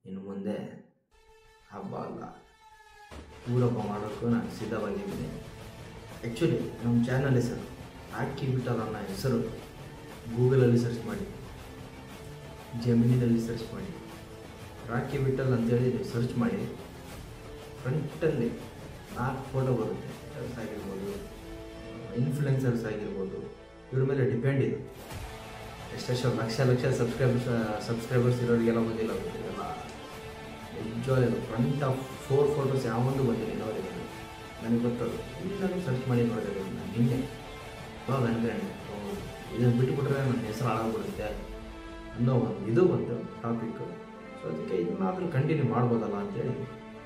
ಇನ್ನು ಮುಂದೆ ಹಬ್ಬ ಅಲ್ಲ, ಊರಬ್ಬ ಮಾಡೋಕ್ಕೂ ನಾನು ಸಿದ್ಧವಾಗಿದ್ದೀನಿ. ಆ್ಯಕ್ಚುಲಿ ನಮ್ಮ ಚಾನಲ್ ಹೆಸರು ರಾಕಿ ವಿಠಲ್ ಅನ್ನೋ ಹೆಸರು ಗೂಗಲಲ್ಲಿ ಸರ್ಚ್ ಮಾಡಿ, ಜೆಮಿನಿನಲ್ಲಿ ಸರ್ಚ್ ಮಾಡಿ, ರಾಕಿ ವಿಠಲ್ ಅಂತೇಳಿ ನೀವು ಸರ್ಚ್ ಮಾಡಿ. ಫ್ರಂಟಲ್ಲಿ 4 ಫೋಟೋ ಬರುತ್ತೆ. ಆಗಿರ್ಬೋದು, ಇನ್ಫ್ಲುಯೆನ್ಸರ್ಸ್ ಆಗಿರ್ಬೋದು, ಇವ್ರ ಮೇಲೆ ಡಿಪೆಂಡ್ ಇದೆ. ಎಷ್ಟೆಷ್ಟು ಲಕ್ಷ ಸಬ್ಸ್ಕ್ರೈಬರ್ಸ್ ಇರೋರಿಗೆಲ್ಲ ಬಂದಿಲ್ಲ, ನಿಜವಾಗ್ಲೂ ಫ್ರಂಟ್ ಆಫ್ 4 ಫೋಟೋಸ್ ಯಾವೊಂದು ಬಂದಿಲ್ಲ ಇನ್ನೋರಿಗೆ. ನನಗೆ ಗೊತ್ತದು, ಇಲ್ಲಿ ನಾನು ಸರ್ಚ್ ಮಾಡಿ ನೋಡಿದೆ. ನಾನು ನಿನ್ನೆ ಇವಾಗ ಅನ್ಕೊಂಡೆ, ಇದನ್ನು ಬಿಟ್ಟುಬಿಟ್ರೆ ನನ್ನ ಹೆಸರು ಹಾಳಾಗ್ಬಿಡುತ್ತೆ ಅನ್ನೋ ಇದು ಒಂದು ಟಾಪಿಕ್ಕು. ಸೊ ಅದಕ್ಕೆ ಇದನ್ನಾದರೂ ಕಂಟಿನ್ಯೂ ಮಾಡ್ಬೋದಲ್ಲ ಅಂತೇಳಿ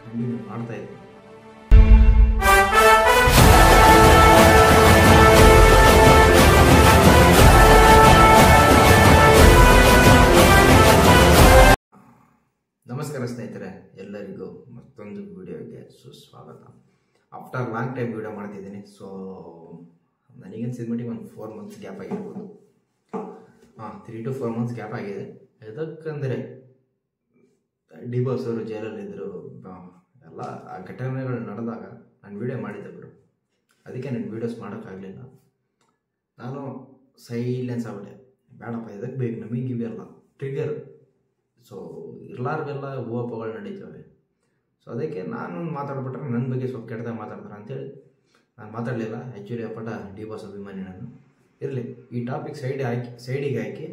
ಕಂಟಿನ್ಯೂ ಮಾಡ್ತಾಯಿದ್ದೀನಿ. ನಮಸ್ಕಾರ ಸ್ನೇಹಿತರೆ, ಎಲ್ಲರಿಗೂ ಮತ್ತೊಂದು ವಿಡಿಯೋಗೆ ಸುಸ್ವಾಗತ. ಆಫ್ಟರ್ ಲಾಂಗ್ ಟೈಮ್ ವಿಡಿಯೋ ಮಾಡ್ತಿದ್ದೀನಿ. ಸೊ ನನಗನ್ಸಿದ ಮಟ್ಟಿಗೆ ಒಂದು 4 ಮಂತ್ಸ್ ಗ್ಯಾಪ್ ಆಗಿರ್ಬೋದು. 3 to 4 ಮಂತ್ಸ್ ಗ್ಯಾಪ್ ಆಗಿದೆ. ಎದಕ್ಕಂದರೆ ಡಿ ಬಾಸ್ ಅವರು ಜೈಲಲ್ಲಿದ್ದರು, ಎಲ್ಲ ಆ ಘಟನೆಗಳು ನಡೆದಾಗ ನಾನು ವಿಡಿಯೋ ಮಾಡಿದ್ದೆ ಬಿಡು. ಅದಕ್ಕೆ ನಾನು ವೀಡಿಯೋಸ್ ಮಾಡೋಕ್ಕಾಗಲಿಲ್ಲ. ನಾನು ಸೈಲೆನ್ಸ್ ಆಗ್ಬಿಟ್ಟೆ. ಬೇಡಪ್ಪ, ಇದಕ್ಕೆ ಬೇಕು ನಮಗೆ ಇವೆಲ್ಲ ಟ್ರಿಗರ್. ಸೊ ಇರ್ಲಾರ್ದೆಲ್ಲ ಹೂವಪ್ಪಗಳು ನಡೀತವೆ. ಸೊ ಅದಕ್ಕೆ ನಾನು ಮಾತಾಡ್ಬಿಟ್ರೆ ನನ್ನ ಬಗ್ಗೆ ಸ್ವಲ್ಪ ಕೆಟ್ಟದಾಗ ಮಾತಾಡ್ತಾರೆ ಅಂತೇಳಿ ನಾನು ಮಾತಾಡಲಿಲ್ಲ. ಆ್ಯಕ್ಚುಲಿ ಅಪ್ಪಟ ಡಿ ಬಾಸ್ ಅಭಿಮಾನಿ ನಾನು. ಇರಲಿ, ಈ ಟಾಪಿಕ್ ಸೈಡಿಗೆ ಹಾಕಿ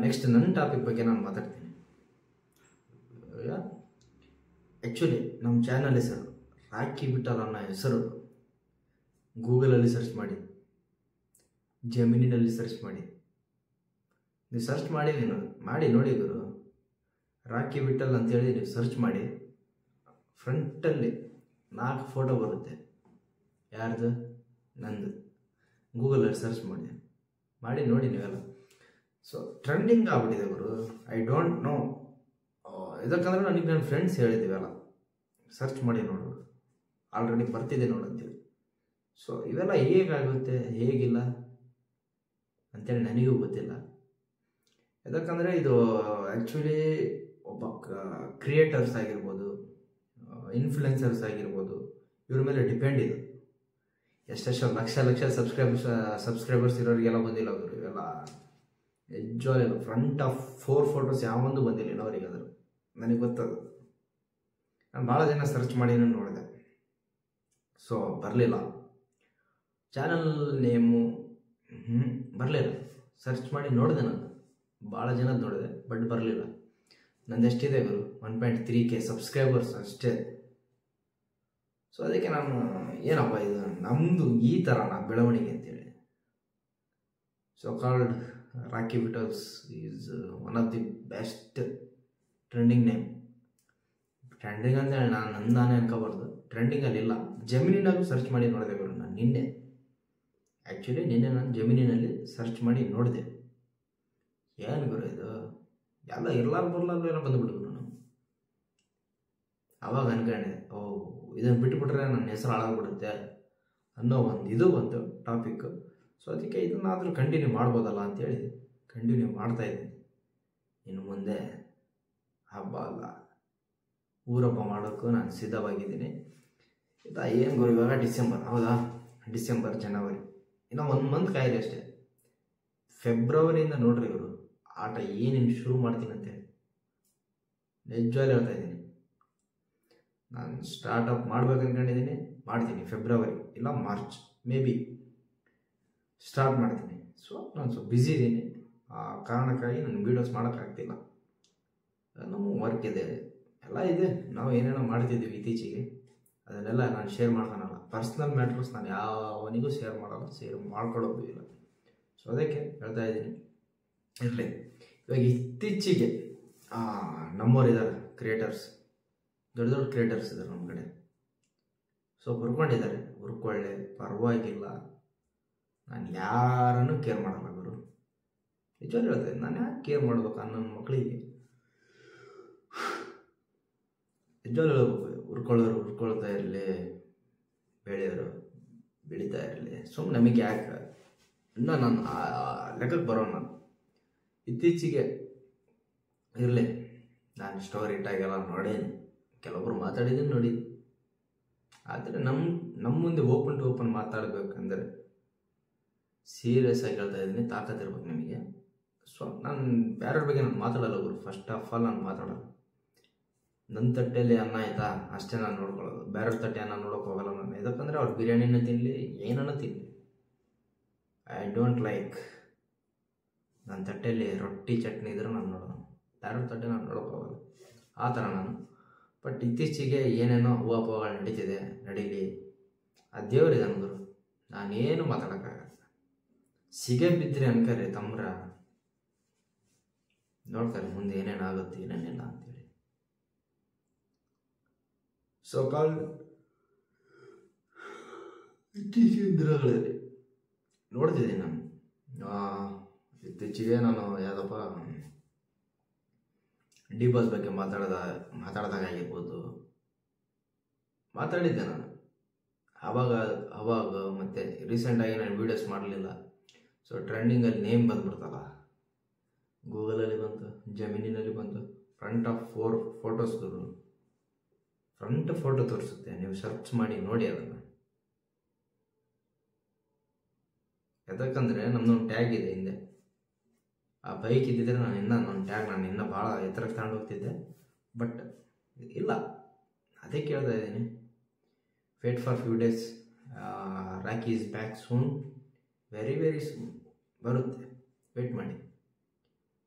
ನೆಕ್ಸ್ಟ್ ನನ್ನ ಟಾಪಿಕ್ ಬಗ್ಗೆ ನಾನು ಮಾತಾಡ್ತೀನಿ. ಆ್ಯಕ್ಚುಲಿ ನಮ್ಮ ಚಾನಲ್ ಹೆಸರು ರಾಕಿ ವಿಠಲ್ ಅನ್ನೋ ಹೆಸರು ಗೂಗಲಲ್ಲಿ ಸರ್ಚ್ ಮಾಡಿ, ಜೆಮಿನಿನಲ್ಲಿ ಸರ್ಚ್ ಮಾಡಿ. ನೀವು ಸರ್ಚ್ ಮಾಡಿ ನೋಡಿ ಗುರು, ರಾಕಿ ವಿಠಲ್ ಅಂತೇಳಿ ನೀವು ಸರ್ಚ್ ಮಾಡಿ. ಫ್ರಂಟಲ್ಲಿ 4 ಫೋಟೋ ಬರುತ್ತೆ. ಯಾರ್ದು? ನಂದು. ಗೂಗಲಲ್ಲಿ ಸರ್ಚ್ ಮಾಡಿ ನೋಡಿ ನೀವೆಲ್ಲ. ಸೊ ಟ್ರೆಂಡಿಂಗ್ ಆಗ್ಬಿಟ್ಟಿದೆ ಗುರು. ಐ ಡೋಂಟ್ ನೋ ಇದಕ್ಕಂದ್ರೆ ನನಗೆ ನನ್ನ ಫ್ರೆಂಡ್ಸ್ ಹೇಳಿದ್ದೀವಲ್ಲ, ಸರ್ಚ್ ಮಾಡಿ ನೋಡು, ಆಲ್ರೆಡಿ ಬರ್ತಿದೆ ನೋಡು ಅಂತೇಳಿ. ಸೊ ಇವೆಲ್ಲ ಹೇಗಾಗುತ್ತೆ ಹೇಗಿಲ್ಲ ಅಂತೇಳಿ ನನಗೂ ಗೊತ್ತಿಲ್ಲ. ಯಾಕಂದರೆ ಇದು ಆ್ಯಕ್ಚುಲಿ ಒಬ್ಬ ಕ್ರಿಯೇಟರ್ಸ್ ಆಗಿರ್ಬೋದು, ಇನ್ಫ್ಲುಯೆನ್ಸರ್ಸ್ ಆಗಿರ್ಬೋದು, ಇವ್ರ ಮೇಲೆ ಡಿಪೆಂಡ್ ಇದೆ. ಎಷ್ಟೆಷ್ಟು ಲಕ್ಷ ಸಬ್ಸ್ಕ್ರೈಬರ್ಸ್ ಇರೋರಿಗೆಲ್ಲ ಬಂದಿಲ್ಲ ಅವರು. ಇವೆಲ್ಲ ನಿಜವಾಗ್ಲೂ ಫ್ರಂಟ್ ಆಫ್ 4 ಫೋಟೋಸ್ ಯಾವೊಂದು ಬಂದಿಲ್ಲ ಇನ್ನೋರಿಗೆ. ಅದ್ರ ನನಗೆ ಗೊತ್ತದು. ನಾನು ಭಾಳ ಜನ ಸರ್ಚ್ ಮಾಡಿ ನೋಡಿದೆ. ಸೊ ಬರಲಿಲ್ಲ. ಚಾನಲ್ ನೇಮು ಬರಲಿಲ್ಲ. ಸರ್ಚ್ ಮಾಡಿ ನೋಡಿದೆ, ನಾನು ಭಾಳ ಜನದ ನೋಡಿದೆ, ಬಟ್ ಬರಲಿಲ್ಲ. ನಂದು ಎಷ್ಟಿದೆ ಗುರು? 1.3K ಸಬ್ಸ್ಕ್ರೈಬರ್ಸ್ ಅಷ್ಟೇ. ಸೊ ಅದಕ್ಕೆ ನಾನು ಏನಪ್ಪ ಇದು ನಮ್ಮದು ಈ ಥರನ ಬೆಳವಣಿಗೆ ಅಂತೇಳಿ. So called Rocky Vithals is one of the best trending name. Trending ಅಂತೇಳಿ ನಾನೇ ಅನ್ಕೋಬಾರ್ದು, ಟ್ರೆಂಡಿಂಗಲ್ಲಿಲ್ಲ. ಜೆಮಿನಿನಾಗೂ ಸರ್ಚ್ ಮಾಡಿ ನೋಡಿದೆ ಗುರು ನಾನು ನಿನ್ನೆ. ಆ್ಯಕ್ಚುಲಿ ನಿನ್ನೆ ನಾನು ಜೆಮಿನಿನಲ್ಲಿ ಸರ್ಚ್ ಮಾಡಿ ನೋಡಿದೆ. ಏನು ಗುರು ಇದು? ಎಲ್ಲ ಇರ್ಲಾರ್ದೆಲ್ಲ ಬಂದುಬಿಡ್ತು. ನಾನು ಆವಾಗ ಅನ್ಕೊಂಡೆ, ಇದನ್ನು ಬಿಟ್ಟುಬಿಟ್ರೆ ನನ್ನ ಹೆಸರು ಹಾಳಾಗ್ಬಿಡುತ್ತೆ ಅನ್ನೋ ಇದು ಬಂತು ಟಾಪಿಕ್ಕು. ಸೊ ಅದಕ್ಕೆ ಇದನ್ನಾದರೂ ಕಂಟಿನ್ಯೂ ಮಾಡ್ಬೋದಲ್ಲ ಅಂತೇಳಿ ಕಂಟಿನ್ಯೂ ಮಾಡ್ತಾಯಿದ್ದೀನಿ. ಇನ್ನು ಮುಂದೆ ಹಬ್ಬ ಅಲ್ಲ, ಊರಬ್ಬ ಮಾಡೋಕ್ಕೂ ನಾನು ಸಿದ್ಧವಾಗಿದ್ದೀನಿ. ಏನು ಗುರು, ಇವಾಗ ಡಿಸೆಂಬರ್, ಹೌದಾ? ಡಿಸೆಂಬರ್, ಜನವರಿ, ಇನ್ನೂ 1 ಮಂತ್ ಕಾಯಿಲೆ ಅಷ್ಟೇ. ಫೆಬ್ರವರಿಯಿಂದ ನೋಡ್ರಿ ಇವರು ಆಟ ಏನೇನು ಶುರು ಮಾಡ್ತೀನಿ ಅಂತೇಳಿ ನಿಜವಾಗ್ಲೂ ಹೇಳ್ತಾ ಇದ್ದೀನಿ. ನಾನು ಸ್ಟಾರ್ಟಪ್ ಮಾಡ್ಬೇಕು ಅಂದ್ಕೊಂಡಿದ್ದೀನಿ, ಮಾಡ್ತೀನಿ. ಫೆಬ್ರವರಿ ಇಲ್ಲ ಮಾರ್ಚ್ ಮೇ ಬಿ ಸ್ಟಾರ್ಟ್ ಮಾಡ್ತೀನಿ. ಸೊ ನಾನು ಸ್ವಲ್ಪ ಬ್ಯುಸಿ ಇದ್ದೀನಿ. ಆ ಕಾರಣಕ್ಕಾಗಿ ನಾನು ವೀಡಿಯೋಸ್ ಮಾಡೋಕ್ಕಾಗ್ತಿಲ್ಲ. ನಮ್ಮ ವರ್ಕ್ ಇದೆ, ಎಲ್ಲ ಇದೆ. ನಾವು ಏನೇನೋ ಮಾಡ್ತಿದ್ದೀವಿ ಇತ್ತೀಚೆಗೆ, ಅದನ್ನೆಲ್ಲ ನಾನು ಶೇರ್ ಮಾಡ್ಕೊಳಲ್ಲ. ಪರ್ಸ್ನಲ್ ಮ್ಯಾಟ್ರಸ್ ನಾನು ಯಾವನಿಗೂ ಶೇರ್ ಮಾಡಲ್ಲ, ಶೇರ್ ಮಾಡ್ಕೊಳ್ಳೋದು ಇಲ್ಲ. ಸೊ ಅದಕ್ಕೆ ಹೇಳ್ತಾ ಇದ್ದೀನಿ. ಇರಲಿ, ಇವಾಗ ಇತ್ತೀಚೆಗೆ ನಮ್ಮೋರಿದ್ದಾರೆ ಕ್ರಿಯೇಟರ್ಸ್, ದೊಡ್ಡ ಕ್ರಿಯೇಟರ್ಸ್ ಇದ್ದಾರೆ ನಮ್ಮ ಕಡೆ. ಸೊ ಹುರ್ಕೊಂಡಿದ್ದಾರೆ, ಹುರ್ಕೊಳ್ಳೆ ಪರವಾಗಿಲ್ಲ. ನಾನು ಯಾರನ್ನೂ ಕೇರ್ ಮಾಡಲ್ಲ ಗುರು. ನಿಜವಾಗ್ಲೂ ಹೇಳ್ತಾ ಇದ್ದೀನಿ. ನಾನು ಯಾಕೆ ಕೇರ್ ಮಾಡ್ಬೇಕು ನನ್ನ ಮಕ್ಕಳಿಗೆ? ನಿಜವಾಗ್ಲೂ ಹೇಳ್ಬೇಕು, ಹುರ್ಕೊಳ್ತಾ ಇರಲಿ, ಬೆಳೆಯೋರು ಬೆಳೀತಾ ಇರಲಿ. ಸುಮ್ಮನೆ ನಮಗೆ ಯಾಕೆ? ಇನ್ನೂ ನಾನು ಲೆಕ್ಕಕ್ಕೆ ಬರೋಣ. ನಾನು ಇತ್ತೀಚೆಗೆ ಇರಲಿ, ನಾನು ಸ್ಟೋರಿ ಇಟ್ಟಾಗೆಲ್ಲ ನೋಡೇನಿ, ಕೆಲವೊಬ್ರು ಮಾತಾಡಿದ್ದೀನಿ ನೋಡಿ. ಆದರೆ ನಮ್ಮ ಮುಂದೆ ಓಪನ್ ಟು ಓಪನ್ ಮಾತಾಡಬೇಕಂದ್ರೆ ಸೀರಿಯಸ್ ಆಗಿ ಹೇಳ್ತಾ ಇದ್ದೀನಿ, ತಾಕತ್ತಿರ್ಬೇಕು ನಿಮಗೆ. ಸೊ ನಾನು ಬೇರೆಯವ್ರ ಬಗ್ಗೆ ನಾನು ಮಾತಾಡಲ್ಲ ಗುರು. ಫಸ್ಟ್ ಆಫ್ ಆಲ್ ನಾನು ಮಾತಾಡಲ್ಲ. ನನ್ನ ತಟ್ಟೆಯಲ್ಲಿ ಅನ್ನ ಆಯ್ತಾ ಅಷ್ಟೇ ನಾನು ನೋಡ್ಕೊಳ್ಳೋದು. ಬೇರೆಯವ್ರ ತಟ್ಟೆ ಅನ್ನ ನೋಡೋಕೆ ಹೋಗಲ್ಲ ನಾನು. ಯಾಕಂದರೆ ಅವ್ರು ಬಿರಿಯಾನಿನ ತಿನ್ನಲಿ, ಏನನ್ನ ತಿನ್ನಲಿ, ಐ ಡೋಂಟ್ ಲೈಕ್. ನನ್ನ ತಟ್ಟೆಯಲ್ಲಿ ರೊಟ್ಟಿ ಚಟ್ನಿ ಇದ್ರೆ ನಾನು ನೋಡೋದು, ಬೇರೆಯವ್ರ ತಟ್ಟೆ ನಾನು ನೋಡೋಕೆ ಹೋಗಲ್ಲ. ಆ ಥರ ನಾನು. ಬಟ್ ಇತ್ತೀಚೆಗೆ ಏನೇನೋ ಹೂವಾಪೋಗಳು ನಡೀತಿದೆ, ನಡೀಲಿ, ಆ ದೇವ್ರಿದೆ ಗುರು. ನಾನೇನು ಮಾತಾಡೋಕ್ಕಾಗಲ್ಲ. ಸಿಗೆ ಬಿದ್ದರೆ ಅನ್ಕರಿ ತಮ್ರ, ನೋಡ್ತಾರೆ ಮುಂದೆ ಏನೇನಾಗುತ್ತೆ ಏನೇನಿಲ್ಲ ಅಂತೇಳಿ. ಸೊ ಕಾಲ್ ಇತ್ತೀಚಿನ ದಿನಗಳಲ್ಲಿ ನೋಡ್ತಿದ್ದೀನಿ ನಾನು. ಇತ್ತೀಚೆಗೆ ನಾನು ಯಾವುದಪ್ಪ ಡಿ ಬಾಸ್ ಬಗ್ಗೆ ಮಾತಾಡಿದಾಗ ಆಗಿರ್ಬೋದು, ಮಾತಾಡಿದ್ದೆ ನಾನು ಅವಾಗ ಮತ್ತು ರೀಸೆಂಟಾಗಿ ನಾನು ವೀಡಿಯೋಸ್ ಮಾಡಲಿಲ್ಲ. ಸೊ ಟ್ರೆಂಡಿಂಗಲ್ಲಿ ನೇಮ್ ಬಂದ್ಬಿಡ್ತಲ್ಲ, ಗೂಗಲಲ್ಲಿ ಬಂತು, ಜಮೀನಿನಲ್ಲಿ ಬಂತು. Front of 4 photos, front photo ತೋರಿಸುತ್ತೆ. ನೀವು ಸರ್ಚ್ ಮಾಡಿ ನೋಡಿ ಅದನ್ನು. ಯಾಕಂದರೆ ನಮ್ಮದೊಂದು ಟ್ಯಾಗ್ ಇದೆ ಹಿಂದೆ. ಆ ಬೈಕ್ ಇದ್ದಿದ್ರೆ ನನ್ನ ಟ್ಯಾಗ್ ನಾನು ಇನ್ನೂ ಭಾಳ ಎತ್ತರಕ್ಕೆ ತಗೊಂಡು ಹೋಗ್ತಿದ್ದೆ. ಬಟ್ ಇಲ್ಲ, ಅದೇ ಕೇಳ್ತಾ ಇದ್ದೀನಿ. Wait for few days, Rocky is back soon, very very soon ಬರುತ್ತೆ, ವೇಟ್ ಮಾಡಿ.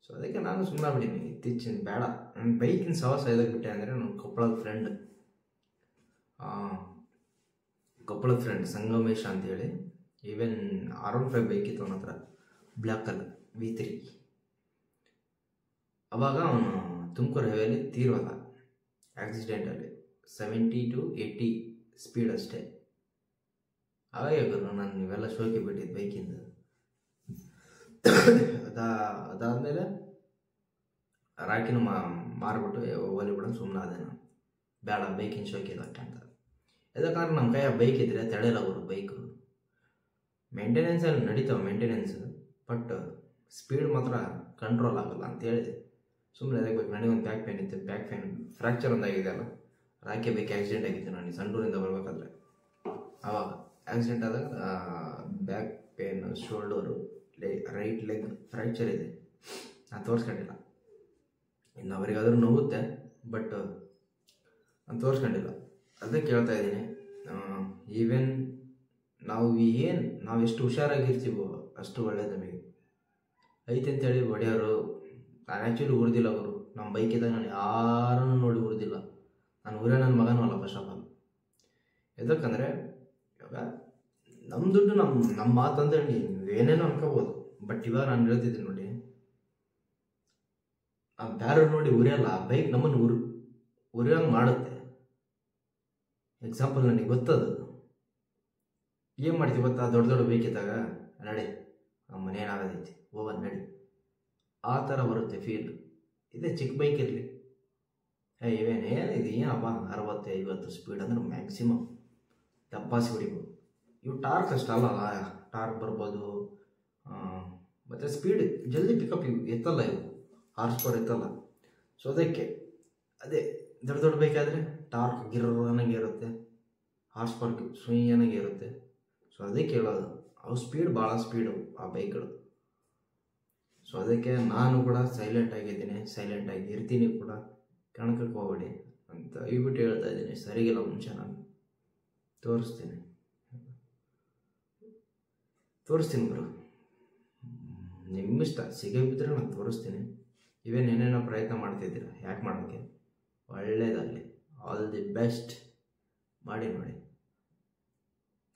ಸೊ ಅದಕ್ಕೆ ನಾನು ಸುಮ್ಮನೆ ಬಿಟ್ಟಿದ್ದೀನಿ ಇತ್ತೀಚಿನ. ಬೇಡ, ನನ್ನ ಬೈಕಿನ ಸವಾಸ ಎದಕ್ಕೆ ಬಿಟ್ಟೆ ಅಂದರೆ, ನನ್ನ ಕೊಪ್ಪಳದ ಫ್ರೆಂಡ್ ಸಂಗಮೇಶ ಅಂತೇಳಿ, ಈವನ್ R15 ಬೈಕ್ ಇತ್ತು ಅವನ ಹತ್ರ, ಬ್ಲ್ಯಾಕ್ ಕಲರ್ V3. ಅವಾಗ ಅವನು ತುಮಕೂರು ಹೈವೇಲಿ ತೀರೋದ ಆಕ್ಸಿಡೆಂಟಲ್ಲಿ, 70 to 80 ಸ್ಪೀಡ್ ಅಷ್ಟೇ. ಹಾಗಾಗಿ ನಾನು ನೀವೆಲ್ಲ ಶೋಕಿ ಬಿಟ್ಟಿದ್ದು ಬೈಕಿಂದ. ಅದಾದಮೇಲೆ ರಾಕಿನೂ ಮಾರ್ಬಿಟ್ಟು ಹೋಲಿಬಿಡೋ ಸುಮ್ಮನೆ ಅದೇ ನಾನು. ಬೇಡ, ಬೈಕಿನ ಶೋಕಿ ಇದಕ್ಕೆ ಅಂತ. ಯಾಕಂದ್ರೆ ನಮ್ಮ ಕೈಯ ಬೈಕ್ ಇದ್ದರೆ ತಡೆಯಲ್ಲ ಅವರು. ಬೈಕು ಮೇಂಟೆನೆನ್ಸಲ್ಲಿ ನಡೀತಾವೆ ಮೇಂಟೆನೆನ್ಸ್, ಬಟ್ ಸ್ಪೀಡ್ ಮಾತ್ರ ಕಂಟ್ರೋಲ್ ಆಗಲ್ಲ ಅಂತೇಳಿ ಸುಮ್ಮನೆ ಅದಕ್ಕೆ ಬೇಕು. ನನಗೊಂದು ಬ್ಯಾಕ್ ಪೇನ್ ಇತ್ತು, ಬ್ಯಾಕ್ ಪೇನ್ ಫ್ರ್ಯಾಕ್ಚರ್ ಒಂದಾಗಿದೆ ಅಲ್ಲ, ರಾಕಿ ಬೈಕ್ ಆಕ್ಸಿಡೆಂಟ್ ಆಗಿತ್ತು. ನಾನು ಸಂಡೂರಿಂದ ಬರಬೇಕಾದ್ರೆ ಆವಾಗ ಆಕ್ಸಿಡೆಂಟ್ ಆದಾಗ back pain, shoulder, right leg fracture ಇದೆ. ನಾನು ತೋರಿಸ್ಕೊಂಡಿಲ್ಲ. ಇನ್ನು ಅವರಿಗಾದರೂ ನೋವುತ್ತೆ, ಬಟ್ ನಾನು ತೋರಿಸ್ಕೊಂಡಿಲ್ಲ. ಅದಕ್ಕೆ ಕೇಳ್ತಾ ಇದ್ದೀನಿ. ಈವನ್ ನಾವು ಎಷ್ಟು ಹುಷಾರಾಗಿರ್ತೀವೋ ಅಷ್ಟು ಒಳ್ಳೇದು ನಮಗೆ. ಐತೆ ಅಂತೇಳಿ ಹೊಡೆಯೋರು, ನಾನು ಆ್ಯಕ್ಚುಲಿ ಉರಿದಿಲ್ಲ ಅವರು. ನಮ್ಮ ಬೈಕ್ ಇದ್ದಾಗ ನಾನು ಯಾರನ್ನು ನೋಡಿ ಉರಿದಿಲ್ಲ. ನಾನು ಊರೇ ನನ್ನ ಮಗನೂ ಅಲ್ಲ ಫಸ್ಟ್ ಆಫ್ ಆಲ್. ಯಾಕಂದರೆ ಇವಾಗ ನಮ್ಮ ದುಡ್ಡು ನಮ್ಮ ಮಾತಂದ್ರೆ ಏನೇನೋ ಅನ್ಕೋಬೋದು. ಬಟ್ ಇವಾಗ ನಾನು ಹೇಳ್ತಿದ್ದೀನಿ ನೋಡಿ, ಆ ಬ್ಯಾರರ್ ನೋಡಿ ಉರಿಯಲ್ಲ, ಆ ಬೈಕ್ ನಮ್ಮನ್ನು ಉರಿಯಂಗೆ ಮಾಡುತ್ತೆ. ಎಕ್ಸಾಂಪಲ್ ನನಗೆ ಗೊತ್ತದು. ಏನು ಮಾಡ್ತೀವಿ ಗೊತ್ತಾ, ದೊಡ್ಡ ದೊಡ್ಡ ಬೈಕ್ ಇದ್ದಾಗ ನಡಿ ನಮ್ಮ ಮನೆ ಏನಾಗೋದೈತಿ ಹೋಗೋದು ನಡಿ, ಆ ಥರ ಬರುತ್ತೆ ಫೀಲ್. ಇದೇ ಚಿಕ್ಕ ಬೈಕ್ ಇರಲಿ, ಏನಿದೆ ಏನಪ್ಪ 60-50 ಸ್ಪೀಡ್ ಅಂದ್ರೆ ಮ್ಯಾಕ್ಸಿಮಮ್ ದಬ್ಬಾಸಿ ಹೊಡಿಬೋದು. ಇವು ಟಾರ್ಕ್ ಅಷ್ಟಲ್ಲ, ಟಾರ್ಕ್ ಬರ್ಬೋದು, ಮತ್ತು ಸ್ಪೀಡ್ ಜಲ್ದಿ ಪಿಕಪ್ ಇವು ಎತ್ತಲ್ಲ, ಇವು ಹಾರ್ಸ್ ಪವರ್ ಎತ್ತಲ್ಲ. ಸೊ ಅದಕ್ಕೆ ಅದೇ ದೊಡ್ಡ ದೊಡ್ಡ ಬೈಕಾದರೆ ಟಾರ್ಕ್ ಗಿರ್ರನಾಗೆ ಇರುತ್ತೆ, ಹಾರ್ಸ್ ಪವರ್ ಸುಯ್ಯನಾಗೆ ಇರುತ್ತೆ. ಸೊ ಅದಕ್ಕೆ ಹೇಳೋದು, ಅವು ಭಾಳ ಸ್ಪೀಡು ಆ ಬೈಕ್ಗಳು. ಸೊ ಅದಕ್ಕೆ ನಾನು ಕೂಡ ಸೈಲೆಂಟಾಗಿದ್ದೀನಿ, ಸೈಲೆಂಟಾಗಿ ಇರ್ತೀನಿ ಕೂಡ. ಕಣಕಕ್ಕೆ ಹೋಗ್ಬೇಡಿ ಅಂತ ದಯವಿಟ್ಟು ಹೇಳ್ತಾ ಇದ್ದೀನಿ. ಸರಿಗಿಲ್ಲ ಮುಂಚೆ ನಾನು ತೋರಿಸ್ತೀನಿ ಬರು, ನಿಮ್ಮಿಷ್ಟ. ಸಿಗಬಿದ್ರೆ ನಾನು ತೋರಿಸ್ತೀನಿ. ಇವೇನು ಏನೇನೋ ಪ್ರಯತ್ನ ಮಾಡ್ತಿದ್ದೀರ, ಯಾಕೆ ಮಾಡೋಕ್ಕೆ? ಒಳ್ಳೇದಾಗಲಿ, ಆಲ್ ದಿ ಬೆಸ್ಟ್ ಮಾಡಿ ನೋಡಿ.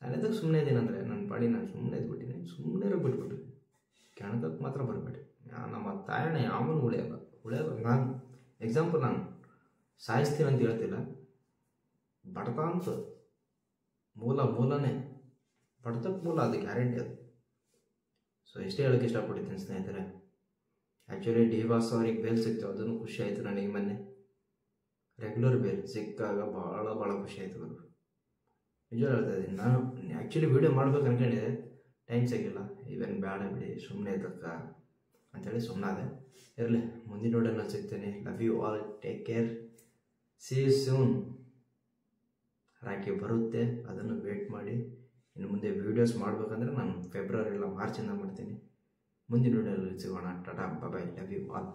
ನಾನು ಎದಕ್ಕೆ ಸುಮ್ಮನೆ ಇದ್ದೀನಿ ಅಂದರೆ, ನನ್ನ ಪಾಡಿ ನಾನು ಸುಮ್ಮನೆ ಇದ್ಬಿಟ್ಟಿನಿ, ಸುಮ್ಮನೆ ಬಿಟ್ಬಿಟ್ಟು ಕೆಣಕಕ್ಕೆ ಮಾತ್ರ ಬರಬೇಡಿ. ನಮ್ಮ ತಾಯಣ್ಣ ಯಾವನು ಉಳಿಯೋದು. ನಾನು ಎಕ್ಸಾಂಪಲ್, ನಾನು ಸಾಯಿಸ್ತೀನಿ ಅಂತ ಹೇಳ್ತಿಲ್ಲ, ಬಡತ ಅಂತ ಮೂಲನೇ ಬಡತಕ್ಕೆ ಮೂಲ, ಅದು ಗ್ಯಾರಂಟಿ ಅದು. ಸೊ ಎಷ್ಟೇ ಹೇಳೋಕ್ಕೆ ಇಷ್ಟಪಡ್ತೀನಿ ಸ್ನೇಹಿತರೆ. ಆ್ಯಕ್ಚುಲಿ ಡಿ ಬಾಸ್ ಅವ್ರಿಗೆ ಬೇಲ್ ಸಿಗ್ತೇವೆ, ಅದನ್ನು ಖುಷಿ ಆಯಿತು ನನಗೆ. ಮೊನ್ನೆ ರೆಗ್ಯುಲರ್ ಬೇಲ್ ಸಿಕ್ಕಾಗ ಭಾಳ ಖುಷಿ ಆಯಿತು ನನಗೆ. ನಿಜ ಹೇಳ್ತಾ ಇದ್ದೀನಿ. ನಾನು ಆ್ಯಕ್ಚುಲಿ ವೀಡಿಯೋ ಮಾಡ್ಬೇಕು ಅನ್ಕೊಂಡಿದ್ದೆ, ಟೈಮ್ ಸಿಗಿಲ್ಲ. ಈವನ್ ಬೇಡ ಬಿಡಿ, ಸುಮ್ಮನೆ ಇದಕ್ಕೆ ಅಂಥೇಳಿ ಸುಮ್ಮನಾದೆ. ಇರಲಿ, ಮುಂದಿನ ವಿಡಿಯೋನಲ್ಲಿ ಸಿಗ್ತೀನಿ. Love you all, take care, see you soon. Rakhi ಬರುತ್ತೆ, ಅದನ್ನು ವೇಟ್ ಮಾಡಿ. ಇನ್ನು ಮುಂದೆ ವೀಡಿಯೋಸ್ ಮಾಡಬೇಕಂದ್ರೆ ನಾನು ಫೆಬ್ರವರಿ ಇಲ್ಲ ಮಾರ್ಚಿಂದ ಮಾಡ್ತೀನಿ. ಮುಂದಿನ ವಿಡಿಯೋದಲ್ಲಿ ಸಿಗೋಣ. ಟಾಟಾ, ಬಾಯ್, ಲವ್ ಯು ಆಲ್.